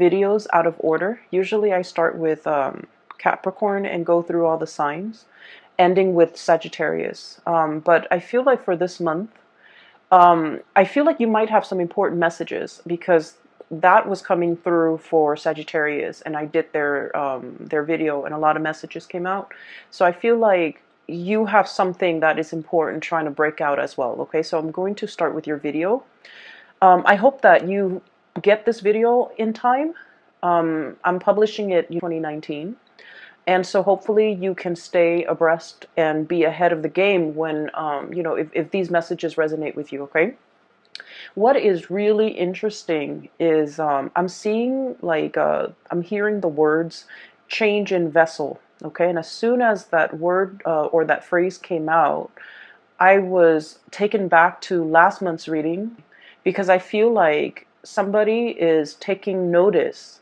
videos out of order. Usually I start with Capricorn and go through all the signs, ending with Sagittarius. But I feel like for this month, I feel like you might have some important messages because that was coming through for Sagittarius, and I did their video, and a lot of messages came out. So I feel like you have something that is important trying to break out as well. Okay, so I'm going to start with your video. I hope that you get this video in time. I'm publishing it in 2019. And so hopefully you can stay abreast and be ahead of the game when, if these messages resonate with you, okay? What is really interesting is I'm seeing I'm hearing the words change in vessel, okay? And as soon as that word or that phrase came out, I was taken back to last month's reading because I feel like somebody is taking notice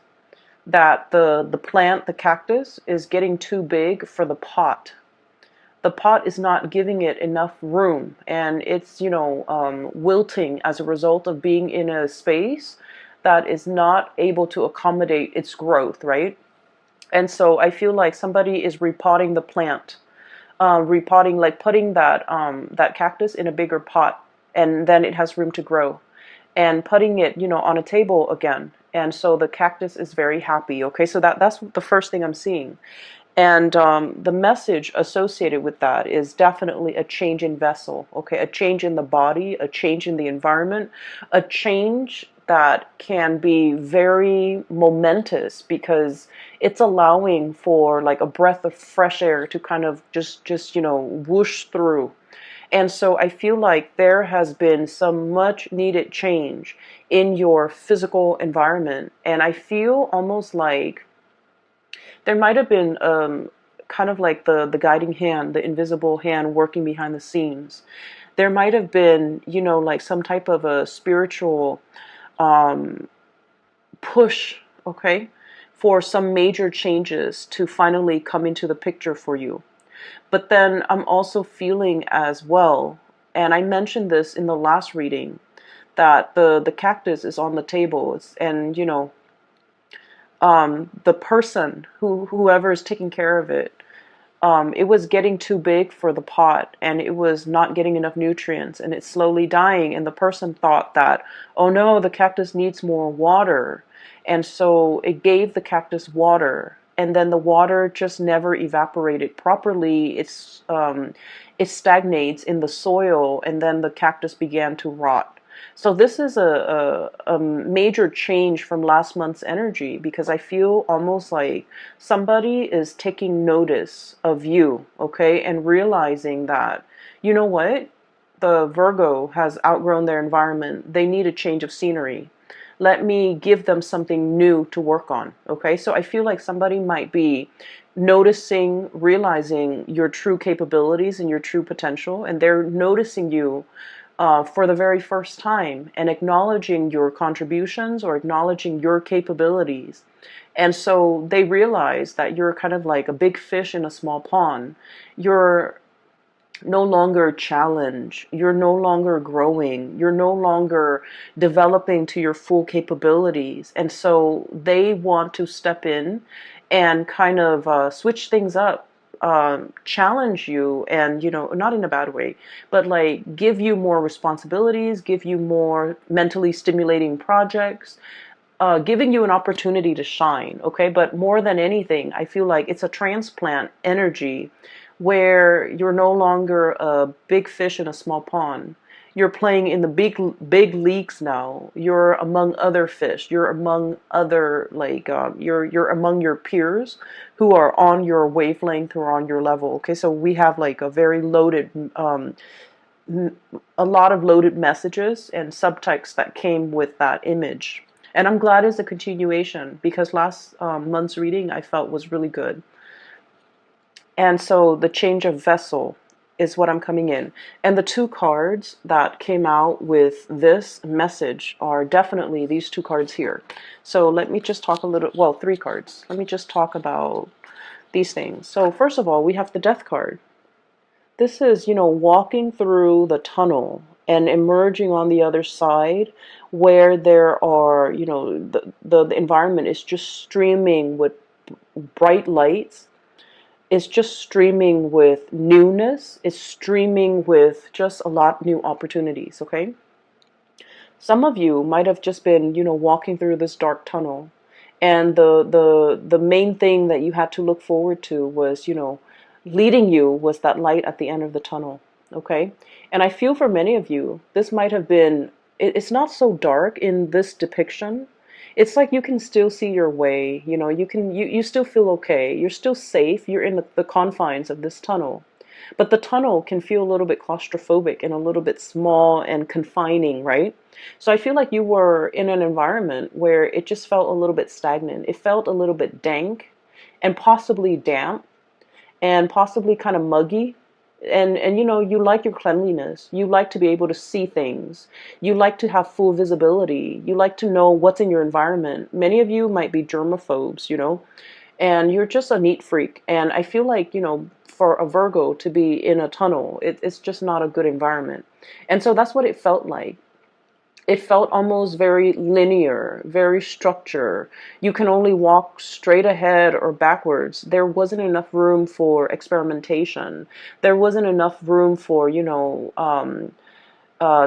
that the plant, the cactus, is getting too big for the pot. The pot is not giving it enough room, and it's wilting as a result of being in a space that is not able to accommodate its growth, right? And so I feel like somebody is repotting the plant, repotting, like putting that cactus in a bigger pot, and then it has room to grow, and putting it on a table again. And so the cactus is very happy. Okay, so that's the first thing I'm seeing. And the message associated with that is definitely a change in vessel, okay? A change in the body, a change in the environment, a change that can be very momentous because it's allowing for like a breath of fresh air to kind of just whoosh through. And so I feel like there has been some much needed change in your physical environment. And I feel almost like there might have been kind of like the guiding hand, the invisible hand working behind the scenes. There might have been, like some type of a spiritual push, okay, for some major changes to finally come into the picture for you. But then I'm also feeling as well, and I mentioned this in the last reading, that the cactus is on the table, and the person whoever is taking care of it, it was getting too big for the pot, and it was not getting enough nutrients, and it's slowly dying. And the person thought that, oh no, the cactus needs more water, and so it gave the cactus water, and then the water just never evaporated properly. It stagnates in the soil, and then the cactus began to rot. So this is a major change from last month's energy, because I feel almost like somebody is taking notice of you, okay, and realizing that, you know what, the Virgo has outgrown their environment. They need a change of scenery. Let me give them something new to work on, okay? So I feel like somebody might be noticing, realizing your true capabilities and your true potential, and they're noticing you for the very first time and acknowledging your contributions or acknowledging your capabilities. And so they realize that you're kind of like a big fish in a small pond. You're no longer challenged. You're no longer growing. You're no longer developing to your full capabilities. And so they want to step in and kind of switch things up, challenge you, and not in a bad way, but like give you more responsibilities, give you more mentally stimulating projects, giving you an opportunity to shine, okay? But more than anything, I feel like it's a transplant energy where you're no longer a big fish in a small pond. You're playing in the big leagues now. You're among other fish. You're among other you're among your peers who are on your wavelength or on your level. Okay, so we have like a very loaded, a lot of loaded messages and subtext that came with that image. And I'm glad it's a continuation, because last month's reading I felt was really good. And so the change of vessel is what I'm coming in. And the two cards that came out with this message are definitely these two cards here. So let me just talk a little, well, three cards. Let me just talk about these things. So first of all, we have the Death card. This is, walking through the tunnel, and emerging on the other side, where there are, the environment is just streaming with bright lights. It's just streaming with newness. It's streaming with just a lot new opportunities, okay? Some of you might have just been, walking through this dark tunnel, and the main thing that you had to look forward to was, leading you was that light at the end of the tunnel, okay? And I feel for many of you, this might have been, it's not so dark in this depiction. It's like you can still see your way, you still feel okay, you're still safe, you're in the confines of this tunnel. But the tunnel can feel a little bit claustrophobic and a little bit small and confining, right? So I feel like you were in an environment where it just felt a little bit stagnant. It felt a little bit dank and possibly damp and possibly kind of muggy. And you like your cleanliness. You like to be able to see things. You like to have full visibility. You like to know what's in your environment. Many of you might be germaphobes, and you're just a neat freak. And I feel like, for a Virgo to be in a tunnel, it's just not a good environment. And so that's what it felt like. It felt almost very linear, very structured. You can only walk straight ahead or backwards. There wasn't enough room for experimentation. There wasn't enough room for,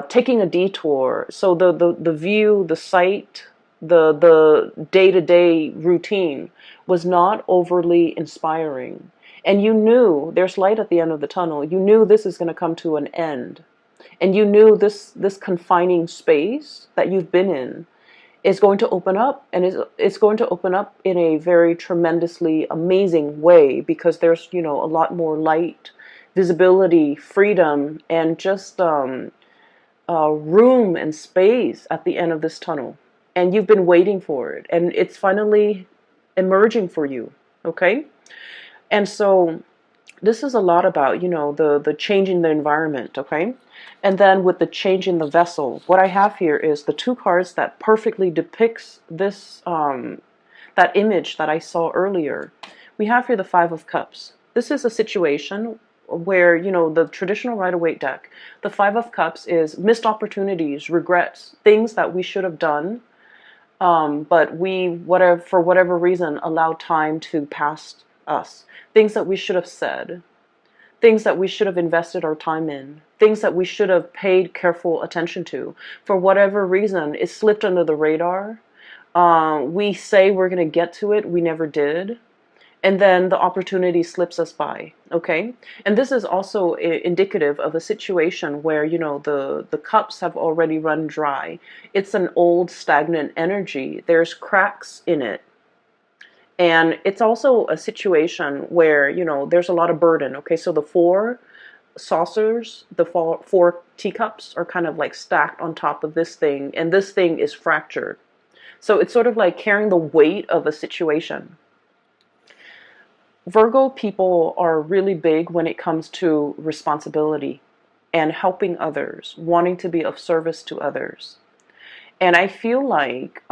taking a detour. So the view, the sight, the day-to-day routine was not overly inspiring. And you knew there's light at the end of the tunnel. You knew this is going to come to an end. And you knew this confining space that you've been in is going to open up, and it's going to open up in a very tremendously amazing way, because there's, a lot more light, visibility, freedom, and just room and space at the end of this tunnel. And you've been waiting for it, and it's finally emerging for you, okay? And so this is a lot about, the change in the environment, okay? And then with the change in the vessel, what I have here is the two cards that perfectly depicts this, that image that I saw earlier. We have here the Five of Cups. This is a situation where, the traditional Rider-Waite deck, the Five of Cups is missed opportunities, regrets, things that we should have done, but we, for whatever reason, allowed time to pass us. Things that we should have said, things that we should have invested our time in, things that we should have paid careful attention to. For whatever reason, it slipped under the radar. We say we're going to get to it, we never did. And then the opportunity slips us by, okay? And this is also indicative of a situation where, the cups have already run dry. It's an old, stagnant energy. There's cracks in it. And it's also a situation where, there's a lot of burden, okay? So the four saucers, the four teacups are kind of like stacked on top of this thing, and this thing is fractured. So it's sort of like carrying the weight of a situation. Virgo people are really big when it comes to responsibility and helping others, wanting to be of service to others. And I feel like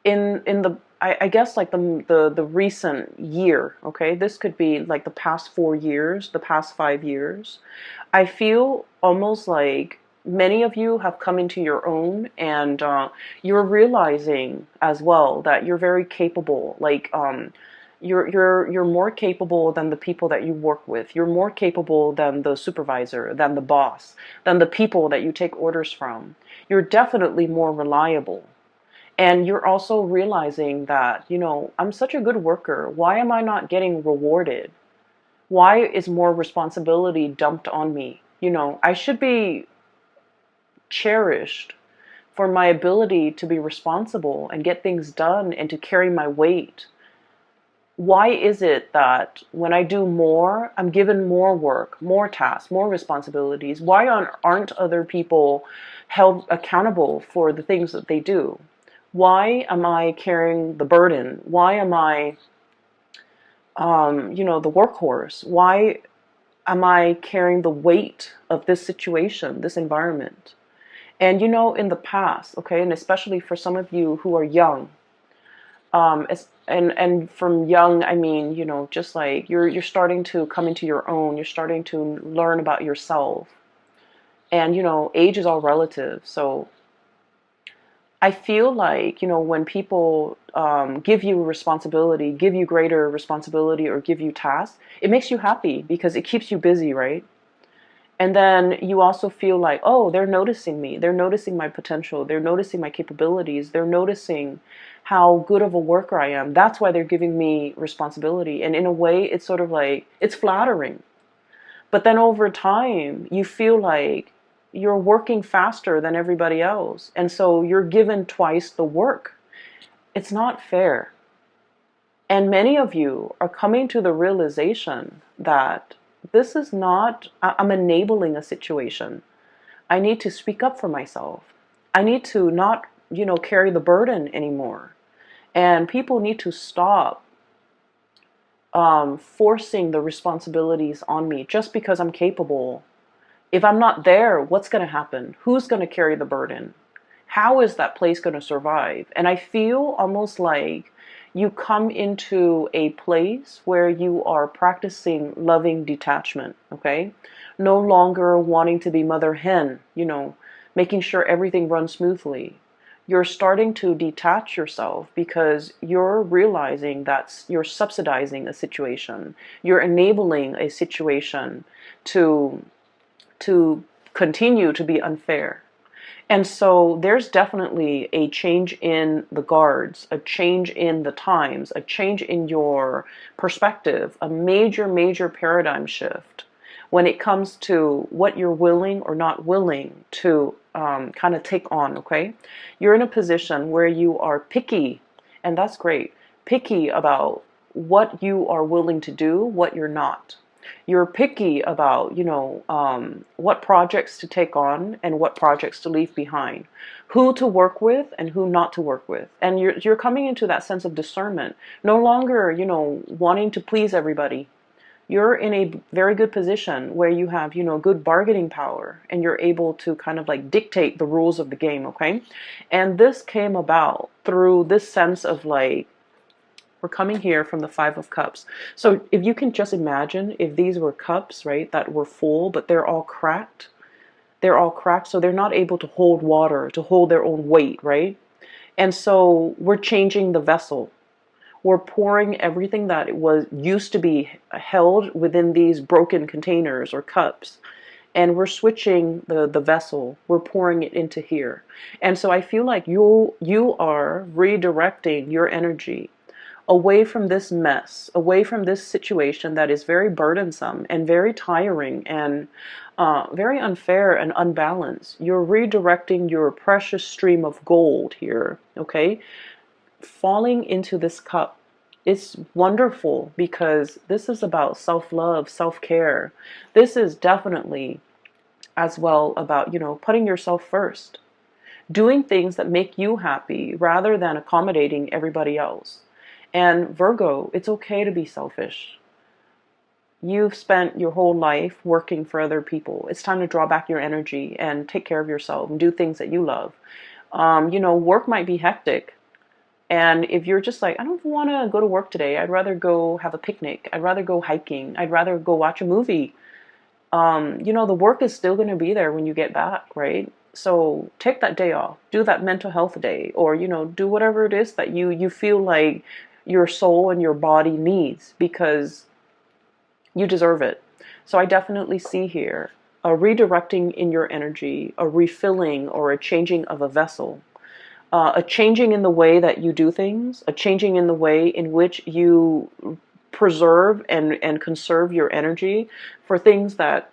in the I guess like the recent year, okay, this could be like the past 4 years, the past 5 years, I feel almost like many of you have come into your own, and you're realizing as well that you're very capable. Like you're more capable than the people that you work with. You're more capable than the supervisor, than the boss, than the people that you take orders from. You're definitely more reliable. And you're also realizing that, I'm such a good worker. Why am I not getting rewarded? Why is more responsibility dumped on me? I should be cherished for my ability to be responsible and get things done and to carry my weight. Why is it that when I do more, I'm given more work, more tasks, more responsibilities? Why aren't other people held accountable for the things that they do? Why am I carrying the burden? Why am I, the workhorse? Why am I carrying the weight of this situation, this environment? And in the past, okay, and especially for some of you who are young, and from young, I mean, just like you're starting to come into your own. You're starting to learn about yourself. And, age is all relative. So I feel like, when people give you responsibility, give you greater responsibility, or give you tasks, it makes you happy because it keeps you busy, right? And then you also feel like, oh, they're noticing me. They're noticing my potential. They're noticing my capabilities. They're noticing how good of a worker I am. That's why they're giving me responsibility. And in a way, it's sort of like, it's flattering. But then over time, you feel like you're working faster than everybody else. And so you're given twice the work. It's not fair. And many of you are coming to the realization that this is not, I'm enabling a situation. I need to speak up for myself. I need to not, carry the burden anymore. And people need to stop forcing the responsibilities on me just because I'm capable. If I'm not there, what's going to happen? Who's going to carry the burden? How is that place going to survive? And I feel almost like you come into a place where you are practicing loving detachment, okay? No longer wanting to be mother hen, making sure everything runs smoothly. You're starting to detach yourself because you're realizing that you're subsidizing a situation. You're enabling a situation to continue to be unfair. And so there's definitely a change in the guards, a change in the times, a change in your perspective, a major, major paradigm shift when it comes to what you're willing or not willing to kind of take on, okay? You're in a position where you are picky, and that's great, picky about what you are willing to do, what you're not. You're picky about, what projects to take on and what projects to leave behind, who to work with and who not to work with. And you're coming into that sense of discernment, no longer, wanting to please everybody. You're in a very good position where you have, good bargaining power and you're able to kind of like dictate the rules of the game, okay? And this came about through this sense of like, we're coming here from the Five of Cups. So if you can just imagine if these were cups, right, that were full, but they're all cracked. They're all cracked, so they're not able to hold water, to hold their own weight, right? And so we're changing the vessel. We're pouring everything that it was used to be held within these broken containers or cups. And we're switching the vessel. We're pouring it into here. And so I feel like you are redirecting your energy away from this mess, away from this situation that is very burdensome and very tiring and very unfair and unbalanced. You're redirecting your precious stream of gold here, okay? Falling into this cup. It's wonderful because this is about self-love, self-care. This is definitely as well about, putting yourself first. Doing things that make you happy rather than accommodating everybody else. And Virgo, it's okay to be selfish. You've spent your whole life working for other people. It's time to draw back your energy and take care of yourself and do things that you love. Work might be hectic. And if you're just like, I don't want to go to work today, I'd rather go have a picnic. I'd rather go hiking. I'd rather go watch a movie. The work is still going to be there when you get back, right? So take that day off. Do that mental health day, or do whatever it is that you feel like your soul and your body needs, because you deserve it. So I definitely see here a redirecting in your energy, a refilling or a changing of a vessel, a changing in the way that you do things, a changing in the way in which you preserve and conserve your energy for things that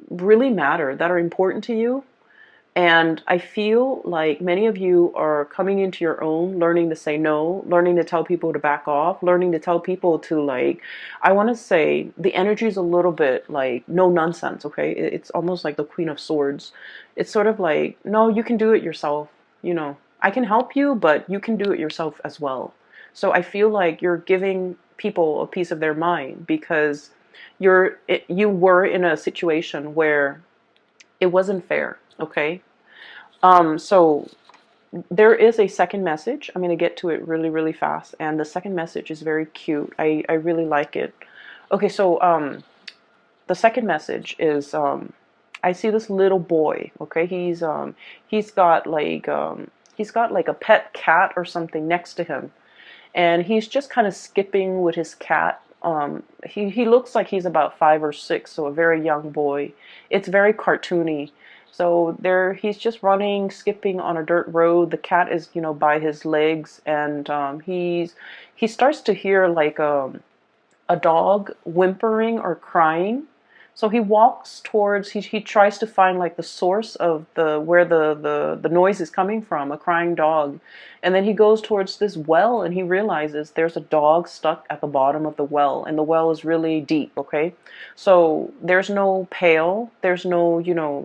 really matter, that are important to you. And I feel like many of you are coming into your own, learning to say no, learning to tell people to back off, learning to tell people to like, I want to say the energy is a little bit like no nonsense, okay? It's almost like the Queen of Swords. It's sort of like, no, you can do it yourself. I can help you, but you can do it yourself as well. So I feel like you're giving people a piece of their mind because you were in a situation where it wasn't fair, okay? So there is a second message. I'm going to get to it really, really fast. And the second message is very cute. I really like it. Okay, so the second message is, I I see this little boy. Okay, he's got like a pet cat or something next to him, and he's just kind of skipping with his cat. He looks like he's about 5 or 6, so a very young boy. It's very cartoony. So there, he's just running, skipping on a dirt road. The cat is, by his legs, and he starts to hear like a dog whimpering or crying. So he walks towards, he tries to find like the source of where the noise is coming from, a crying dog. And then he goes towards this well and he realizes there's a dog stuck at the bottom of the well, and the well is really deep, okay? So there's no pail, there's no,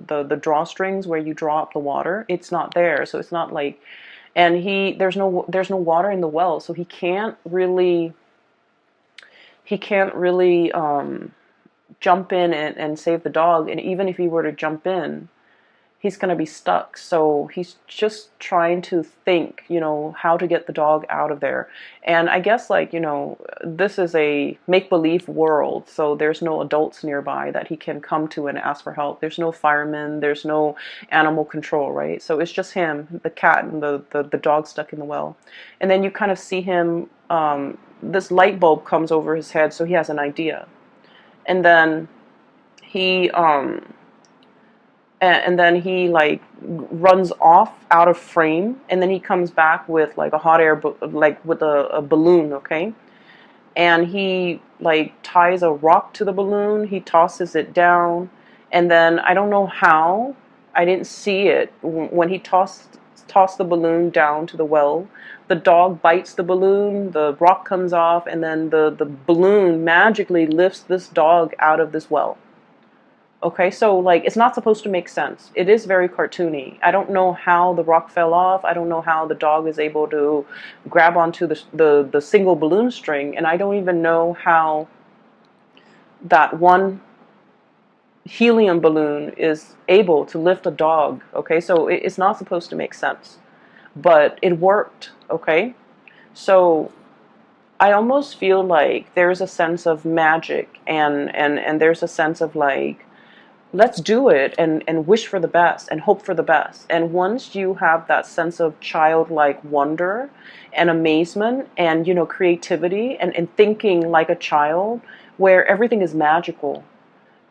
the drawstrings where you draw up the water. It's not there. So it's not like, and there's no water in the well, so he can't really jump in and save the dog. And even if he were to jump in, he's going to be stuck. So he's just trying to think, how to get the dog out of there. And I guess, like, this is a make-believe world, so there's no adults nearby that he can come to and ask for help. There's no firemen, there's no animal control, right? So it's just him, the cat, and the dog stuck in the well. And then you kind of see him, this light bulb comes over his head, so he has an idea. And then he like runs off out of frame, and then he comes back with like a hot air like with a balloon, okay? And he like ties a rock to the balloon, he tosses it down, and then I don't know how, I didn't see it when he tossed the balloon down to the well. The dog bites the balloon, the rock comes off, and then the balloon magically lifts this dog out of this well. Okay, so like it's not supposed to make sense. It is very cartoony. I don't know how the rock fell off. I don't know how the dog is able to grab onto the single balloon string, and I don't even know how that one helium balloon is able to lift a dog. Okay, so it's not supposed to make sense, but it worked. Okay, so I almost feel like there's a sense of magic, and there's a sense of like, let's do it and wish for the best and hope for the best. And once you have that sense of childlike wonder and amazement and, creativity and thinking like a child, where everything is magical,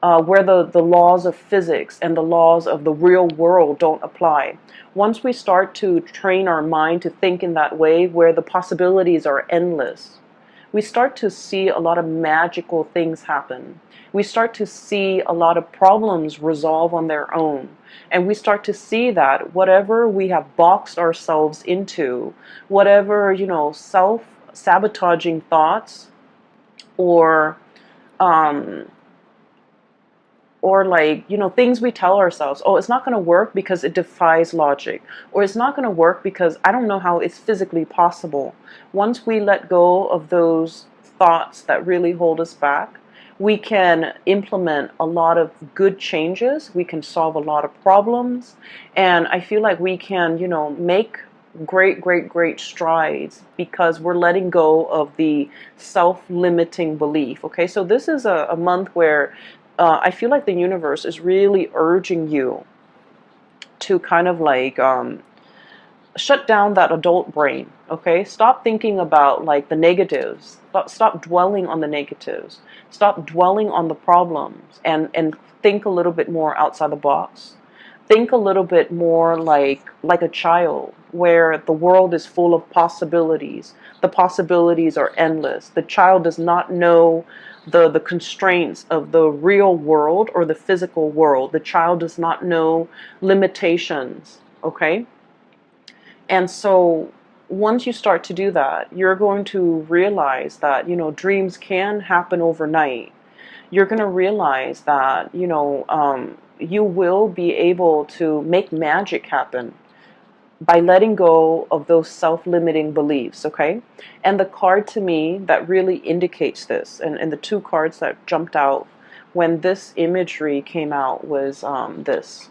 where the laws of physics and the laws of the real world don't apply. Once we start to train our mind to think in that way, where the possibilities are endless, we start to see a lot of magical things happen. We start to see a lot of problems resolve on their own. And we start to see that whatever we have boxed ourselves into, whatever, self-sabotaging thoughts or like, things we tell ourselves, oh, it's not going to work because it defies logic, or it's not going to work because I don't know how it's physically possible. Once we let go of those thoughts that really hold us back, we can implement a lot of good changes. We can solve a lot of problems. And I feel like we can, make great strides because we're letting go of the self-limiting belief. Okay, so this is a month where I feel like the universe is really urging you to kind of like shut down that adult brain. Okay, stop thinking about like the negatives. Stop dwelling on the negatives. Stop dwelling on the problems, and think a little bit more outside the box. Think a little bit more like a child, where the world is full of possibilities. The possibilities are endless. The child does not know the constraints of the real world or the physical world. The child does not know limitations, okay? And so once you start to do that, you're going to realize that, dreams can happen overnight. You're going to realize that, you will be able to make magic happen by letting go of those self-limiting beliefs, okay? And the card to me that really indicates this, and the two cards that jumped out when this imagery came out was this.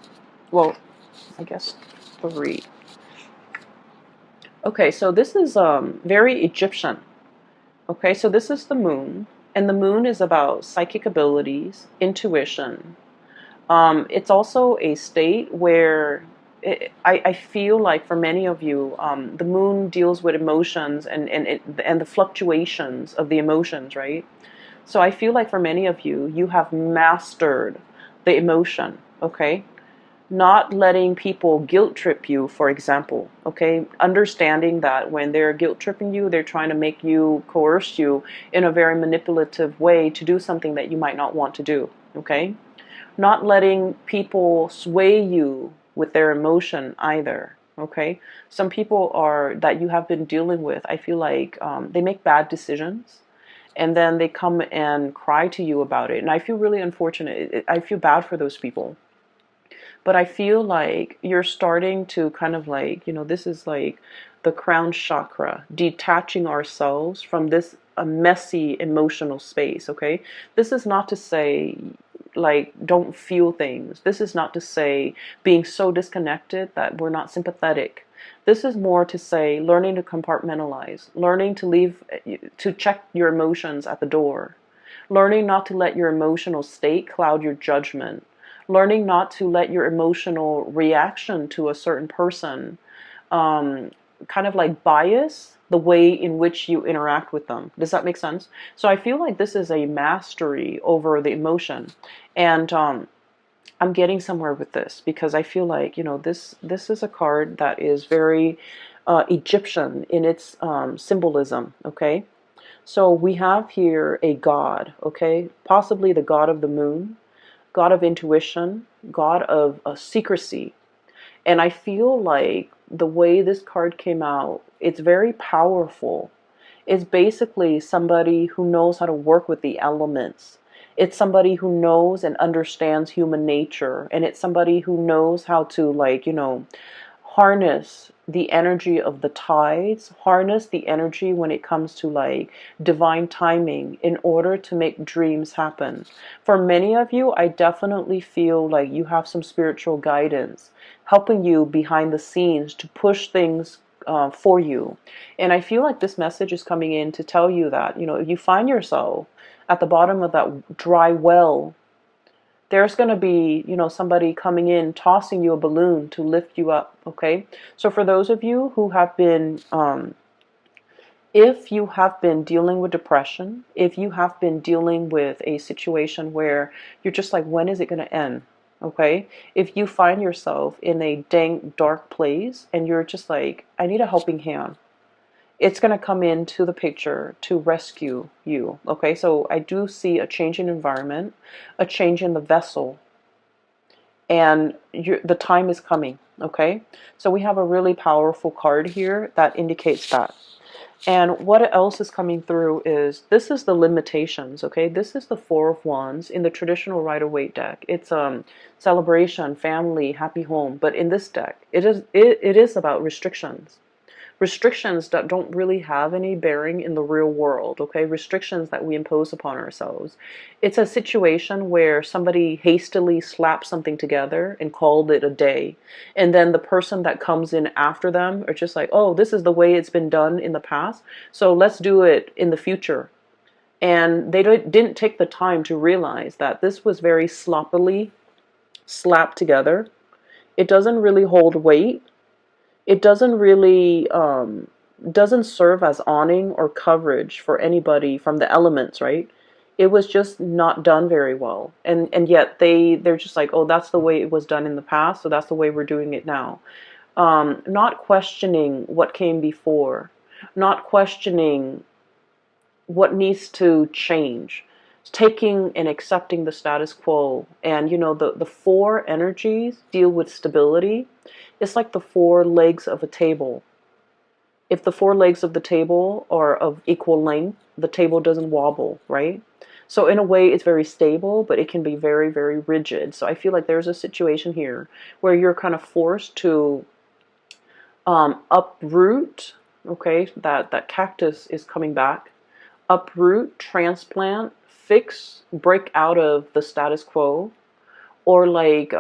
Well, I guess 3. Okay, so this is very Egyptian. Okay, so this is the moon, and the moon is about psychic abilities, intuition, It's also a state where I feel like for many of you, the moon deals with emotions and the fluctuations of the emotions, right? So I feel like for many of you, you have mastered the emotion, okay? Not letting people guilt trip you, for example, okay? Understanding that when they're guilt tripping you, they're trying to make you, coerce you in a very manipulative way to do something that you might not want to do, okay? Not letting people sway you with their emotion either, okay? Some people are that you have been dealing with, I feel like they make bad decisions and then they come and cry to you about it. And I feel really unfortunate. I feel bad for those people. But I feel like you're starting to kind of like, this is like the crown chakra, detaching ourselves from this a messy emotional space, okay? This is not to say like don't feel things. This is not to say being so disconnected that we're not sympathetic. This is more to say learning to compartmentalize, learning to leave, to check your emotions at the door, learning not to let your emotional state cloud your judgment, learning not to let your emotional reaction to a certain person kind of like bias the way in which you interact with them. Does that make sense? So I feel like this is a mastery over the emotion. And I'm getting somewhere with this because I feel like, this is a card that is very Egyptian in its symbolism, okay? So we have here a god, okay? Possibly the god of the moon, god of intuition, god of secrecy. And I feel like the way this card came out, it's very powerful. It's basically somebody who knows how to work with the elements. It's somebody who knows and understands human nature. And it's somebody who knows how to, like, harness the energy of the tides, harness the energy when it comes to like divine timing in order to make dreams happen. For many of you, I definitely feel like you have some spiritual guidance helping you behind the scenes to push things for you. And I feel like this message is coming in to tell you that, if you find yourself at the bottom of that dry well, there's going to be, somebody coming in, tossing you a balloon to lift you up, okay? So for those of you who have been, if you have been dealing with depression, if you have been dealing with a situation where you're just like, when is it going to end? Okay? If you find yourself in a dank, dark place and you're just like, I need a helping hand, it's going to come into the picture to rescue you. Okay, so I do see a change in environment, a change in the vessel, and the time is coming. Okay, so we have a really powerful card here that indicates that. And what else is coming through is this is the limitations. Okay, this is the Four of Wands in the traditional Rider-Waite deck. It's celebration, family, happy home. But in this deck, it is about restrictions. Restrictions that don't really have any bearing in the real world, okay? Restrictions that we impose upon ourselves. It's a situation where somebody hastily slapped something together and called it a day. And then the person that comes in after them are just like, oh, this is the way it's been done in the past, so let's do it in the future. And they didn't take the time to realize that this was very sloppily slapped together. It doesn't really hold weight. It doesn't really doesn't serve as awning or coverage for anybody from the elements, right? It was just not done very well, and yet they're just like, oh, that's the way it was done in the past, so that's the way we're doing it now. Not questioning what came before, not questioning what needs to change, taking and accepting the status quo. And the four energies deal with stability. It's like the four legs of a table. If the four legs of the table are of equal length, the table doesn't wobble, right? So in a way, it's very stable, but it can be very, very rigid. So I feel like there's a situation here where you're kind of forced to uproot. Okay, that cactus is coming back. Uproot, transplant, fix, break out of the status quo, or like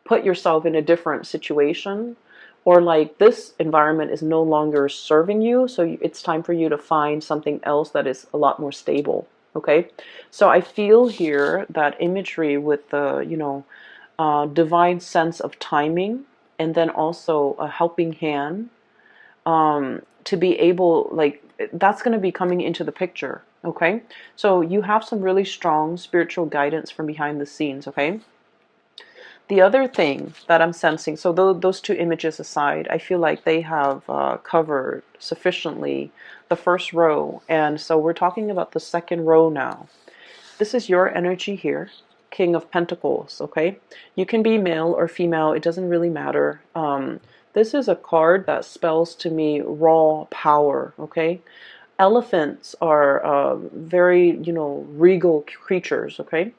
put yourself in a different situation, or like this environment is no longer serving you, so it's time for you to find something else that is a lot more stable. Okay, so I feel here that imagery with the, divine sense of timing, and then also a helping hand, to be able, like, that's going to be coming into the picture. Okay, so you have some really strong spiritual guidance from behind the scenes. Okay, the other thing that I'm sensing, so those two images aside, I feel like they have covered sufficiently the first row. And so we're talking about the second row now. This is your energy here, King of Pentacles, okay? You can be male or female, it doesn't really matter. This is a card that spells to me raw power, okay? Elephants are very, regal creatures, okay?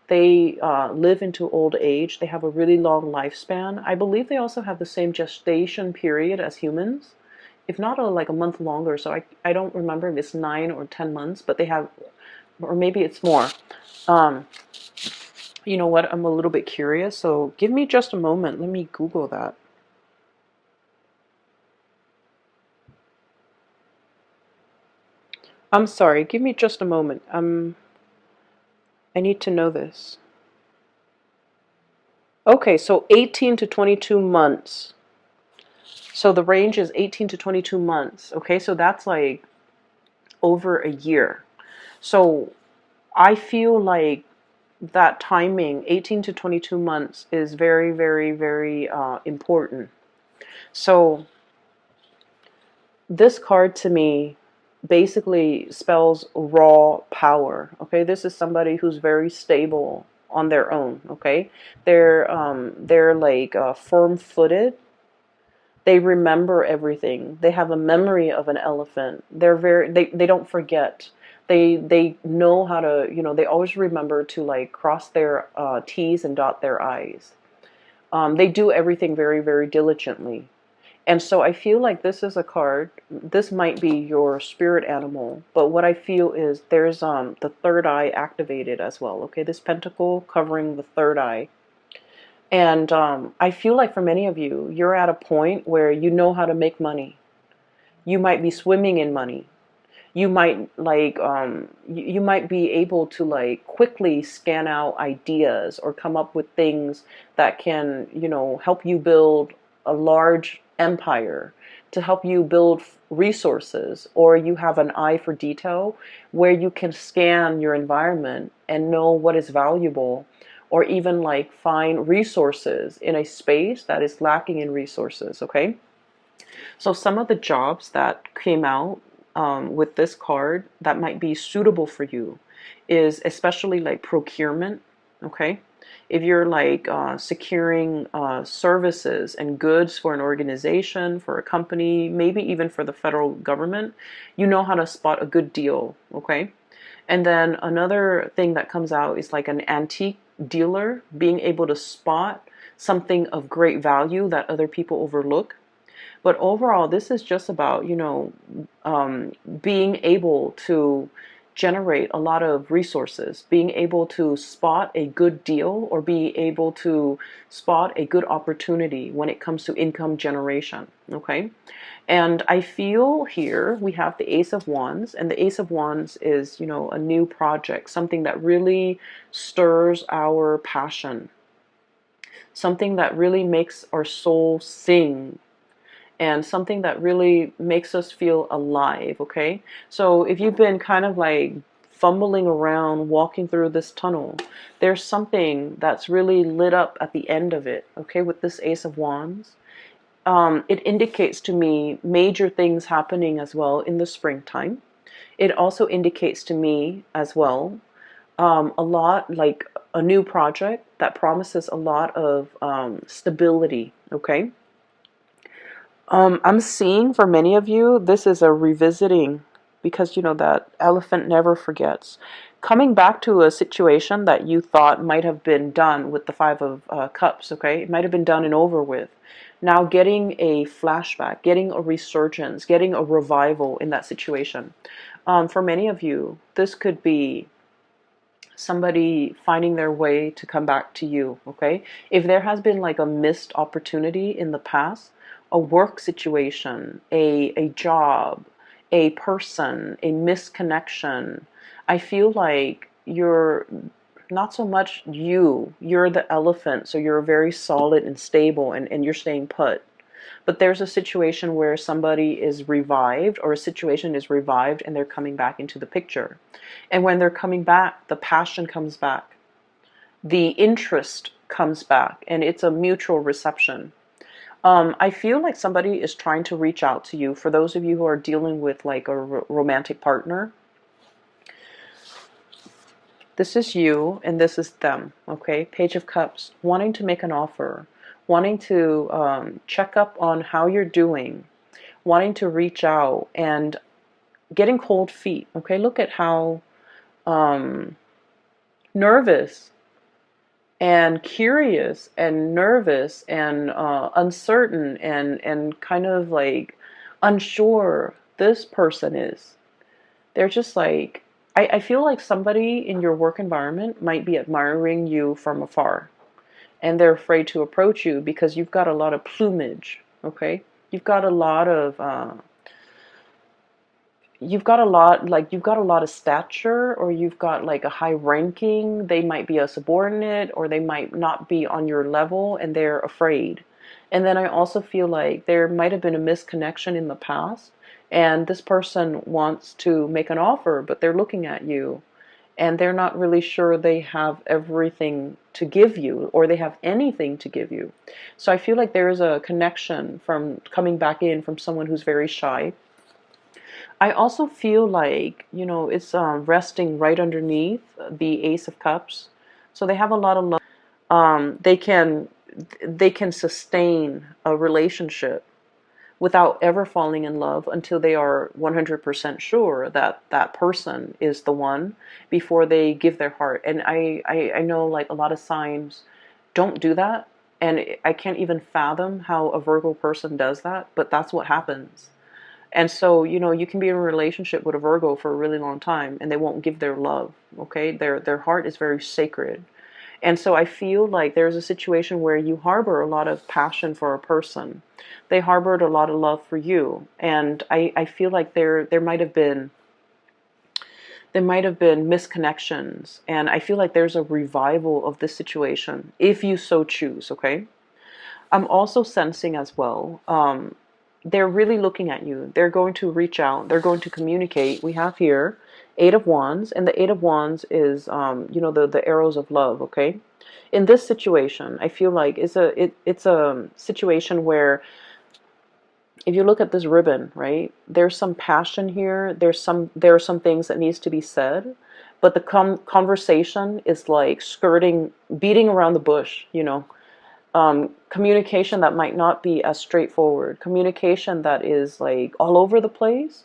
They live into old age. They have a really long lifespan. I believe they also have the same gestation period as humans, if not like a month longer. So I don't remember if it's 9 or 10 months, but they have, or maybe it's more. Um, you know what? I'm a little bit curious. So give me just a moment. Let me Google that. I'm sorry. Give me just a moment. I need to know this. Okay, so 18 to 22 months. So the range is 18 to 22 months. Okay, so that's like over a year. So I feel like that timing, 18 to 22 months, is very, very, very important. So this card to me basically spells raw power. Okay, this is somebody who's very stable on their own. Okay, they're like firm-footed. They remember everything. They have a memory of an elephant. They don't forget. They know how to, they always remember to like cross their T's and dot their I's. They do everything very, very diligently. And so I feel like this is a card. This might be your spirit animal, but what I feel is there's the third eye activated as well. Okay, this pentacle covering the third eye. And I feel like for many of you, you're at a point where you know how to make money. You might be swimming in money. You might you might be able to like quickly scan out ideas or come up with things that can, help you build a large empire, to help you build resources, or you have an eye for detail where you can scan your environment and know what is valuable, or even like find resources in a space that is lacking in resources. Okay, so some of the jobs that came out with this card that might be suitable for you is especially like procurement. Okay, if you're like securing services and goods for an organization, for a company, maybe even for the federal government, you know how to spot a good deal. Okay, and then another thing that comes out is like an antique dealer, being able to spot something of great value that other people overlook. But overall, this is just about, being able to generate a lot of resources, being able to spot a good deal or be able to spot a good opportunity when it comes to income generation. Okay. And I feel here we have the Ace of Wands, and the Ace of Wands is, a new project, something that really stirs our passion, something that really makes our soul sing, and something that really makes us feel alive. Okay, so if you've been kind of like fumbling around walking through this tunnel, there's something that's really lit up at the end of it. Okay, with this Ace of Wands, it indicates to me major things happening as well in the springtime. It also indicates to me as well a lot like a new project that promises a lot of stability. Okay, I'm seeing for many of you, this is a revisiting, because that elephant never forgets. Coming back to a situation that you thought might have been done with the Five of Cups, okay? It might have been done and over with. Now getting a flashback, getting a resurgence, getting a revival in that situation. For many of you, this could be somebody finding their way to come back to you. Okay, if there has been like a missed opportunity in the past, a work situation, a job, a person, a misconnection. I feel like you're not so much you're the elephant, so you're very solid and stable, and you're staying put. But there's a situation where somebody is revived, or a situation is revived, and they're coming back into the picture. And when they're coming back, the passion comes back, the interest comes back, and it's a mutual reception. I feel like somebody is trying to reach out to you. For those of you who are dealing with like a romantic partner, this is you and this is them, okay? Page of Cups, wanting to make an offer, wanting to check up on how you're doing, wanting to reach out, and getting cold feet, okay? Look at how nervous and curious and nervous and uncertain and kind of like unsure this person is. They're just like, I feel like somebody in your work environment might be admiring you from afar, and they're afraid to approach you because you've got a lot of plumage, okay? You've got a lot of you've got a lot of stature, or you've got like a high ranking. They might be a subordinate, or they might not be on your level, and they're afraid. And then I also feel like there might have been a misconnection in the past, and this person wants to make an offer, but they're looking at you and they're not really sure they have everything to give you, or they have anything to give you. So I feel like there is a connection from coming back in from someone who's very shy. I also feel like, it's resting right underneath the Ace of Cups. So they have a lot of love. They can sustain a relationship without ever falling in love until they are 100% sure that that person is the one before they give their heart. And I know like a lot of signs don't do that. And I can't even fathom how a Virgo person does that, but that's what happens. And so, you can be in a relationship with a Virgo for a really long time and they won't give their love, okay? Their heart is very sacred. And so I feel like there's a situation where you harbor a lot of passion for a person. They harbored a lot of love for you. And I feel like there might have been misconnections. And I feel like there's a revival of this situation, if you so choose, okay? I'm also sensing as well, they're really looking at you. They're going to reach out. They're going to communicate. We have here Eight of Wands, and the Eight of Wands is, the arrows of love. Okay, in this situation, I feel like it's a situation where, if you look at this ribbon, right, there's some passion here. There are some things that needs to be said, but the conversation is like beating around the bush. Communication that might not be as straightforward, communication that is like all over the place.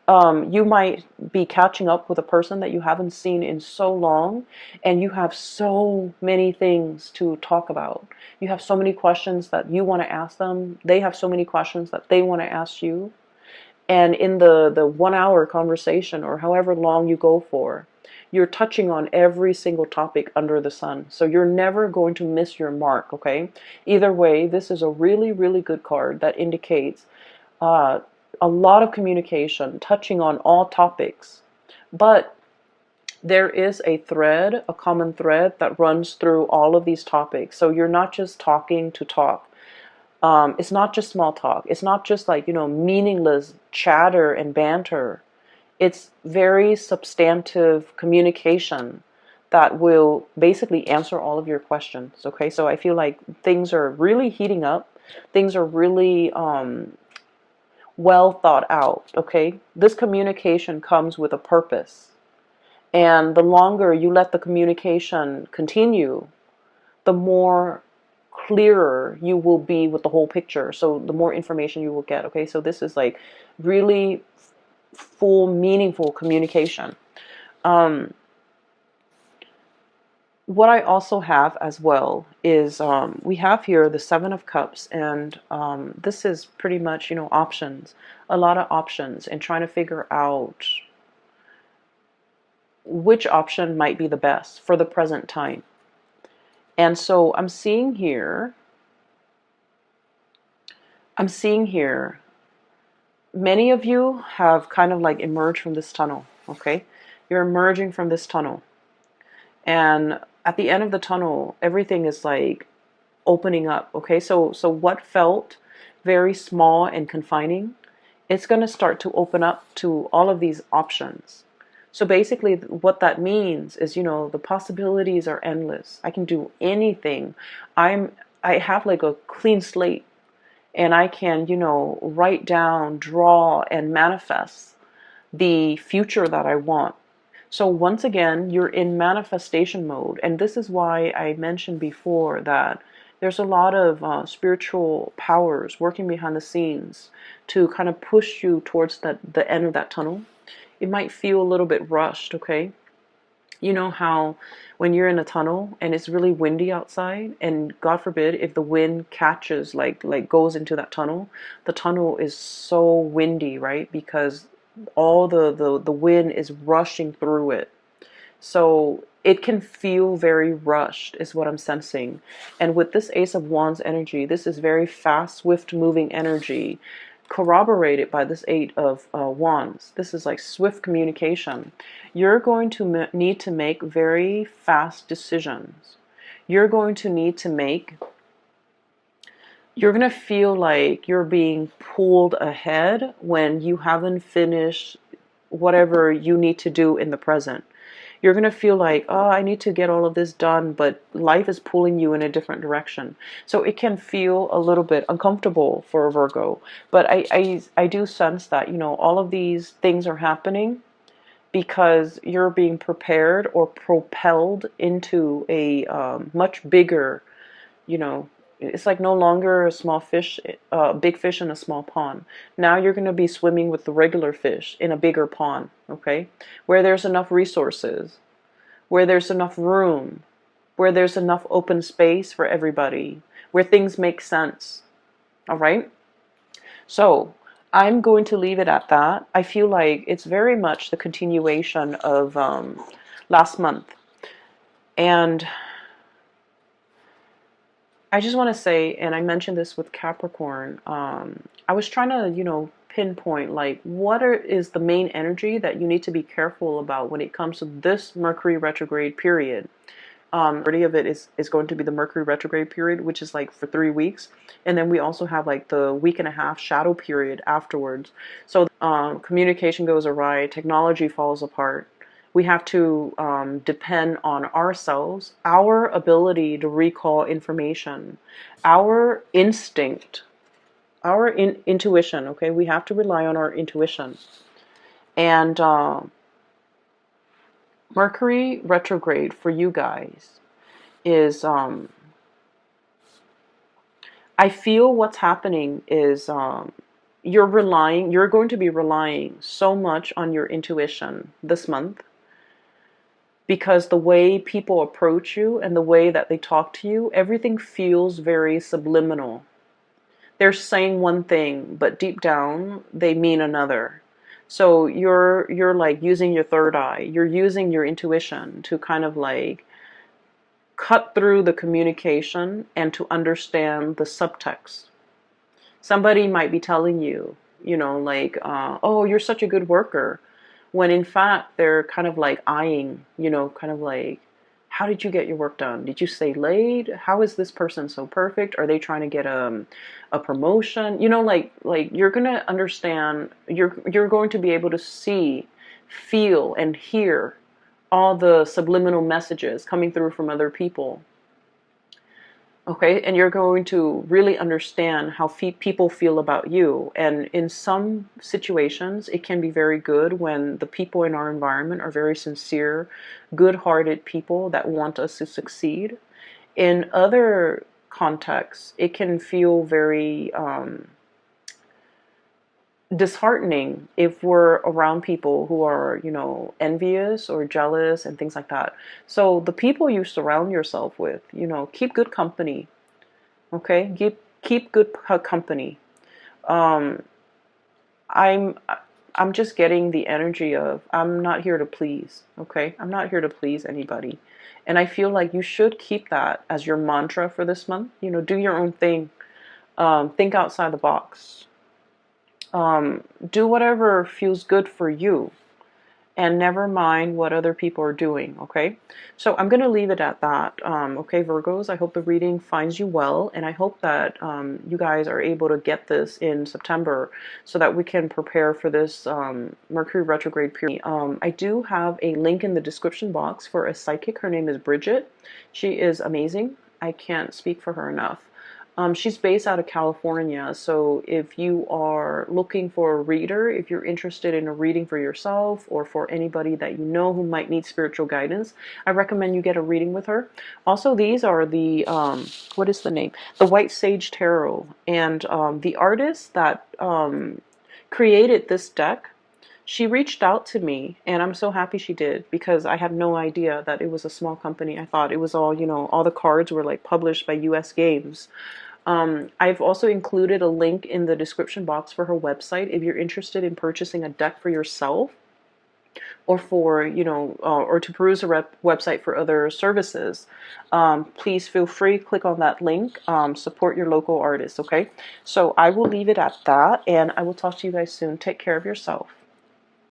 You might be catching up with a person that you haven't seen in so long, and you have so many things to talk about. You have so many questions that you want to ask them. They have so many questions that they want to ask you. And in the 1 hour conversation, or however long you go for, you're touching on every single topic under the sun. So you're never going to miss your mark, okay? Either way, this is a really, really good card that indicates a lot of communication, touching on all topics. But there is a thread, a common thread that runs through all of these topics. So you're not just talking to talk. It's not just small talk. It's not just like, meaningless chatter and banter. It's very substantive communication that will basically answer all of your questions. Okay, so I feel like things are really heating up. Things are really well thought out. Okay, this communication comes with a purpose. And the longer you let the communication continue, the more clearer you will be with the whole picture. So the more information you will get. Okay, so this is like really full, meaningful communication. What I also have as well is we have here the Seven of Cups, and this is pretty much, options, a lot of options, and trying to figure out which option might be the best for the present time. And so I'm seeing here many of you have kind of like emerged from this tunnel, okay? You're emerging from this tunnel. And at the end of the tunnel, everything is like opening up, okay? So what felt very small and confining, it's going to start to open up to all of these options. So basically what that means is, the possibilities are endless. I can do anything. I have like a clean slate, and I can, write down, draw, and manifest the future that I want. So once again, you're in manifestation mode. And this is why I mentioned before that there's a lot of spiritual powers working behind the scenes to kind of push you towards the end of that tunnel. It might feel a little bit rushed, okay? You know how when you're in a tunnel and it's really windy outside, and God forbid if the wind catches, like goes into that tunnel, the tunnel is so windy, right? Because all the wind is rushing through it. So it can feel very rushed, is what I'm sensing. And with this Ace of Wands energy, this is very fast, swift moving energy, corroborated by this Eight of Wands. This is like swift communication. You're going to need to make very fast decisions. You're going to need to make, you're going to feel like you're being pulled ahead when you haven't finished whatever you need to do in the present. You're going to feel like, oh, I need to get all of this done, but life is pulling you in a different direction. So it can feel a little bit uncomfortable for a Virgo. But I do sense that, all of these things are happening because you're being prepared or propelled into a much bigger, you know, it's like no longer a small fish, big fish in a small pond. Now you're going to be swimming with the regular fish in a bigger pond, okay? Where there's enough resources, where there's enough room, where there's enough open space for everybody, where things make sense, all right? So I'm going to leave it at that. I feel like it's very much the continuation of last month. And I just want to say, and I mentioned this with Capricorn, I was trying to, pinpoint like is the main energy that you need to be careful about when it comes to this Mercury retrograde period. Majority of it is going to be the Mercury retrograde period, which is like for 3 weeks. And then we also have like the week and a half shadow period afterwards. So communication goes awry, technology falls apart. We have to depend on ourselves, our ability to recall information, our instinct, our intuition, okay? We have to rely on our intuition. And Mercury retrograde for you guys is, I feel what's happening is you're going to be relying so much on your intuition this month, because the way people approach you and the way that they talk to you, everything feels very subliminal. They're saying one thing, but deep down they mean another. So you're like using your third eye. You're using your intuition to kind of like cut through the communication and to understand the subtext. Somebody might be telling you, like, oh, you're such a good worker, when in fact they're kind of like eyeing, kind of like, how did you get your work done? Did you stay late? How is this person so perfect? Are they trying to get a promotion? Like you're gonna understand. You're going to be able to see, feel, and hear all the subliminal messages coming through from other people. Okay, and you're going to really understand how people feel about you. And in some situations, it can be very good when the people in our environment are very sincere, good-hearted people that want us to succeed. In other contexts, it can feel very disheartening if we're around people who are, envious or jealous and things like that. So the people you surround yourself with, keep good company. Okay, keep good company. Um, I'm I'm just getting the energy of I'm not here to please. Okay, I'm not here to please anybody, and I feel like you should keep that as your mantra for this month. Do your own thing. Think outside the box. Do whatever feels good for you, and never mind what other people are doing, okay? So I'm going to leave it at that, okay, Virgos? I hope the reading finds you well, and I hope that you guys are able to get this in September so that we can prepare for this Mercury retrograde period. I do have a link in the description box for a psychic. Her name is Bridget. She is amazing. I can't speak for her enough. She's based out of California, so if you are looking for a reader, if you're interested in a reading for yourself or for anybody that you know who might need spiritual guidance, I recommend you get a reading with her. Also, these are the, what is the name? The White Sage Tarot. And the artist that created this deck, she reached out to me, and I'm so happy she did, because I had no idea that it was a small company. I thought it was all, you know, all the cards were like published by US Games. I've also included a link in the description box for her website if you're interested in purchasing a deck for yourself, or for, you know, or to peruse a website for other services. Please feel free, click on that link, support your local artists, okay? So I will leave it at that, and I will talk to you guys soon. Take care of yourself.